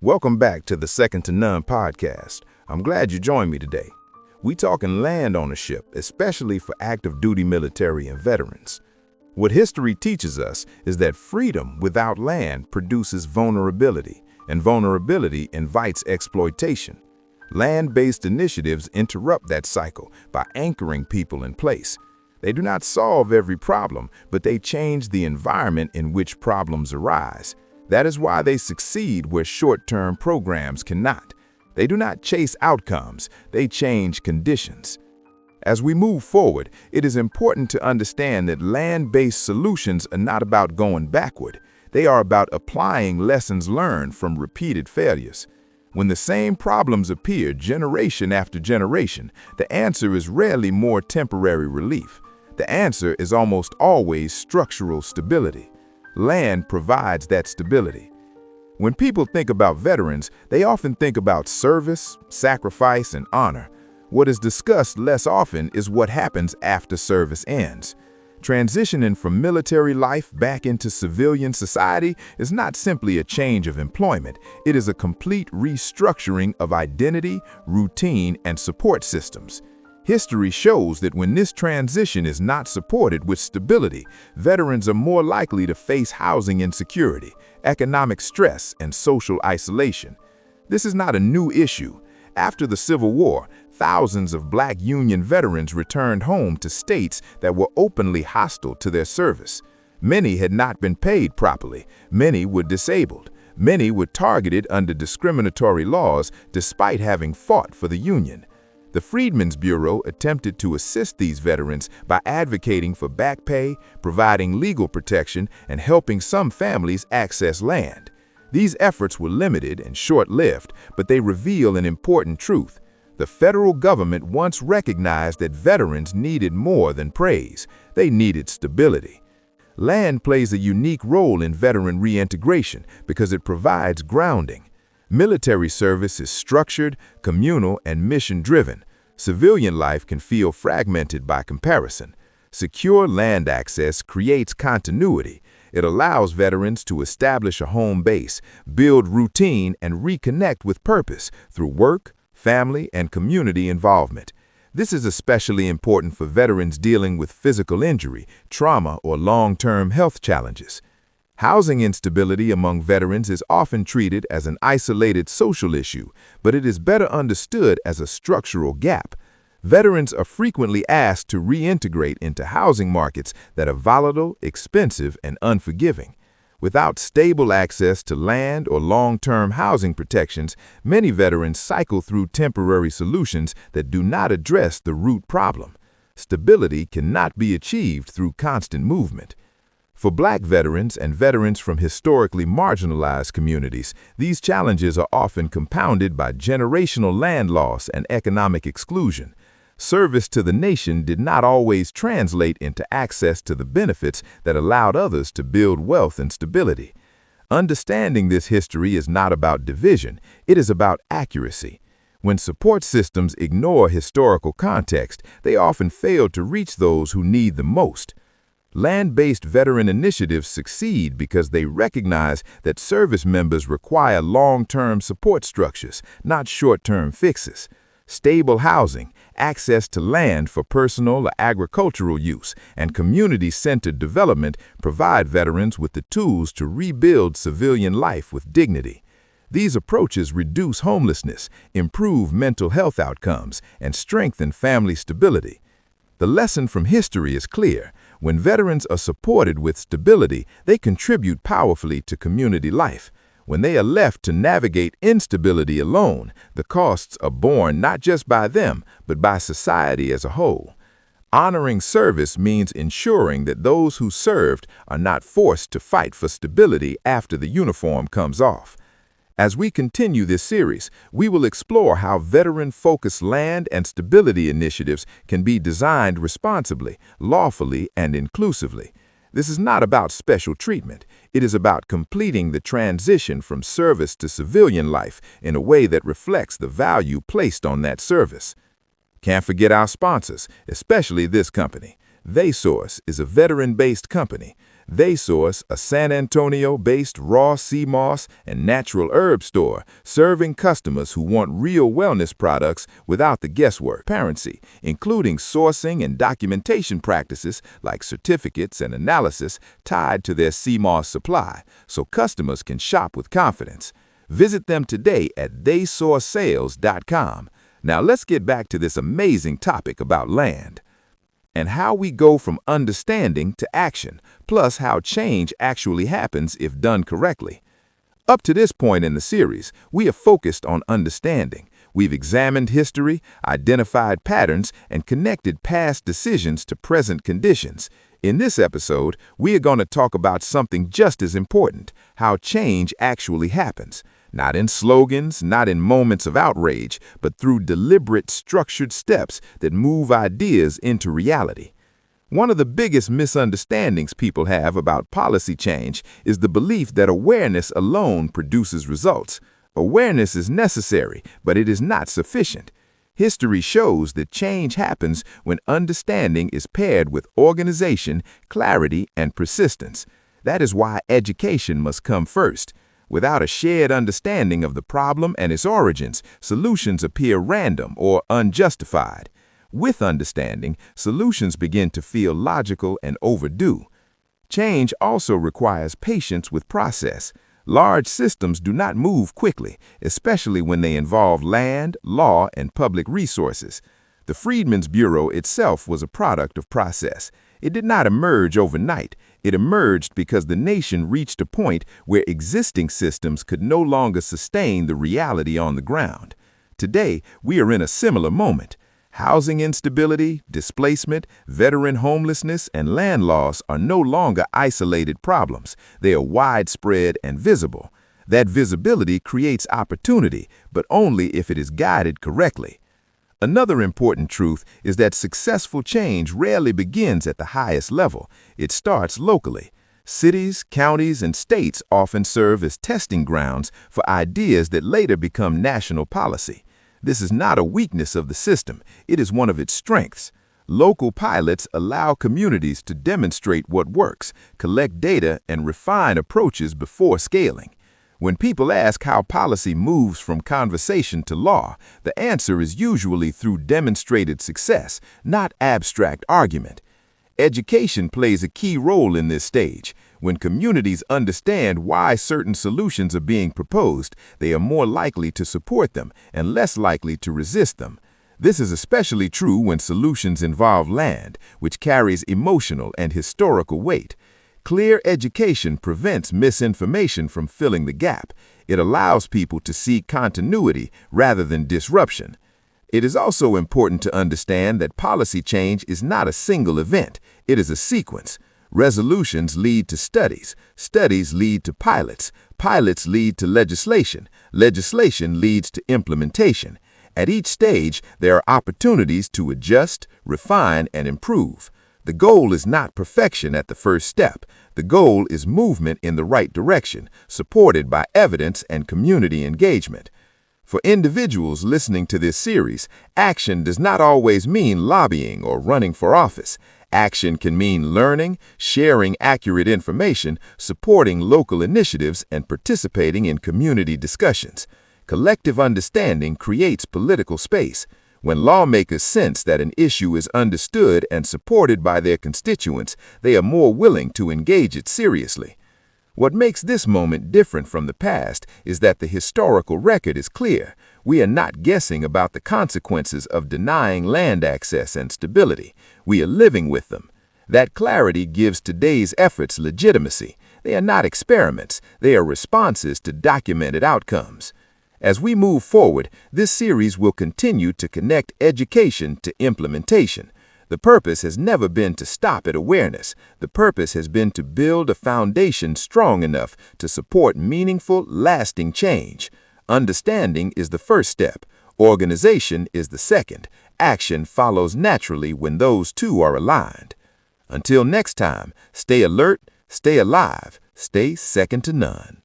Welcome back to the Second to None podcast. I'm glad you joined me today. We talking land ownership, especially for active duty military and veterans. What history teaches us is that freedom without land produces vulnerability, and vulnerability invites exploitation. Land-based initiatives interrupt that cycle by anchoring people in place. They do not solve every problem, but they change the environment in which problems arise. That is why they succeed where short-term programs cannot. They do not chase outcomes, they change conditions. As we move forward, it is important to understand that land-based solutions are not about going backward. They are about applying lessons learned from repeated failures. When the same problems appear generation after generation, the answer is rarely more temporary relief. The answer is almost always structural stability. Land provides that stability. When people think about veterans, they often think about service, sacrifice, and honor. What is discussed less often is what happens after service ends. Transitioning from military life back into civilian society is not simply a change of employment. It is a complete restructuring of identity, routine, and support systems. History shows that when this transition is not supported with stability, veterans are more likely to face housing insecurity, economic stress, and social isolation. This is not a new issue. After the Civil War, thousands of Black Union veterans returned home to states that were openly hostile to their service. Many had not been paid properly. Many were disabled. Many were targeted under discriminatory laws despite having fought for the Union. The Freedmen's Bureau attempted to assist these veterans by advocating for back pay, providing legal protection, and helping some families access land. These efforts were limited and short-lived, but they reveal an important truth. The federal government once recognized that veterans needed more than praise. They needed stability. Land plays a unique role in veteran reintegration because it provides grounding. Military service is structured, communal, and mission-driven. Civilian life can feel fragmented by comparison. Secure land access creates continuity. It allows veterans to establish a home base, build routine, and reconnect with purpose through work, family, and community involvement. This is especially important for veterans dealing with physical injury, trauma, or long-term health challenges. Housing instability among veterans is often treated as an isolated social issue, but it is better understood as a structural gap. Veterans are frequently asked to reintegrate into housing markets that are volatile, expensive, and unforgiving. Without stable access to land or long-term housing protections, many veterans cycle through temporary solutions that do not address the root problem. Stability cannot be achieved through constant movement. For Black veterans and veterans from historically marginalized communities, these challenges are often compounded by generational land loss and economic exclusion. Service to the nation did not always translate into access to the benefits that allowed others to build wealth and stability. Understanding this history is not about division, it is about accuracy. When support systems ignore historical context, they often fail to reach those who need the most. Land-based veteran initiatives succeed because they recognize that service members require long-term support structures, not short-term fixes. Stable housing, access to land for personal or agricultural use, and community-centered development provide veterans with the tools to rebuild civilian life with dignity. These approaches reduce homelessness, improve mental health outcomes, and strengthen family stability. The lesson from history is clear. When veterans are supported with stability, they contribute powerfully to community life. When they are left to navigate instability alone, the costs are borne not just by them, but by society as a whole. Honoring service means ensuring that those who served are not forced to fight for stability after the uniform comes off. As we continue this series, we will explore how veteran-focused land and stability initiatives can be designed responsibly, lawfully, and inclusively. This is not about special treatment. It is about completing the transition from service to civilian life in a way that reflects the value placed on that service. Can't forget our sponsors, especially this company. VASource is a veteran-based company. They Source, a San Antonio-based raw sea moss and natural herb store, serving customers who want real wellness products without the guesswork. Transparency, including sourcing and documentation practices like certificates and analysis tied to their sea moss supply, so customers can shop with confidence. Visit them today at theysourcesales.com. Now let's get back to this amazing topic about land and how we go from understanding to action, plus how change actually happens if done correctly. Up to this point in the series, we have focused on understanding. We've examined history, identified patterns, and connected past decisions to present conditions. In this episode, we are going to talk about something just as important: how change actually happens. Not in slogans, not in moments of outrage, but through deliberate, structured steps that move ideas into reality. One of the biggest misunderstandings people have about policy change is the belief that awareness alone produces results. Awareness is necessary, but it is not sufficient. History shows that change happens when understanding is paired with organization, clarity, and persistence. That is why education must come first. Without a shared understanding of the problem and its origins, solutions appear random or unjustified. With understanding, solutions begin to feel logical and overdue. Change also requires patience with process. Large systems do not move quickly, especially when they involve land, law, and public resources. The Freedmen's Bureau itself was a product of process. It did not emerge overnight. It emerged because the nation reached a point where existing systems could no longer sustain the reality on the ground. Today, we are in a similar moment. Housing instability, displacement, veteran homelessness, and land loss are no longer isolated problems. They are widespread and visible. That visibility creates opportunity, but only if it is guided correctly. Another important truth is that successful change rarely begins at the highest level. It starts locally. Cities, counties, and states often serve as testing grounds for ideas that later become national policy. This is not a weakness of the system. It is one of its strengths. Local pilots allow communities to demonstrate what works, collect data, and refine approaches before scaling. When people ask how policy moves from conversation to law, the answer is usually through demonstrated success, not abstract argument. Education plays a key role in this stage. When communities understand why certain solutions are being proposed, they are more likely to support them and less likely to resist them. This is especially true when solutions involve land, which carries emotional and historical weight. Clear education prevents misinformation from filling the gap. It allows people to see continuity rather than disruption. It is also important to understand that policy change is not a single event. It is a sequence. Resolutions lead to studies. Studies lead to pilots. Pilots lead to legislation. Legislation leads to implementation. At each stage, there are opportunities to adjust, refine, and improve. The goal is not perfection at the first step. The goal is movement in the right direction, supported by evidence and community engagement. For individuals listening to this series, action does not always mean lobbying or running for office. Action can mean learning, sharing accurate information, supporting local initiatives, and participating in community discussions. Collective understanding creates political space. When lawmakers sense that an issue is understood and supported by their constituents, they are more willing to engage it seriously. What makes this moment different from the past is that the historical record is clear. We are not guessing about the consequences of denying land access and stability. We are living with them. That clarity gives today's efforts legitimacy. They are not experiments. They are responses to documented outcomes. As we move forward, this series will continue to connect education to implementation. The purpose has never been to stop at awareness. The purpose has been to build a foundation strong enough to support meaningful, lasting change. Understanding is the first step. Organization is the second. Action follows naturally when those two are aligned. Until next time, stay alert, stay alive, stay second to none.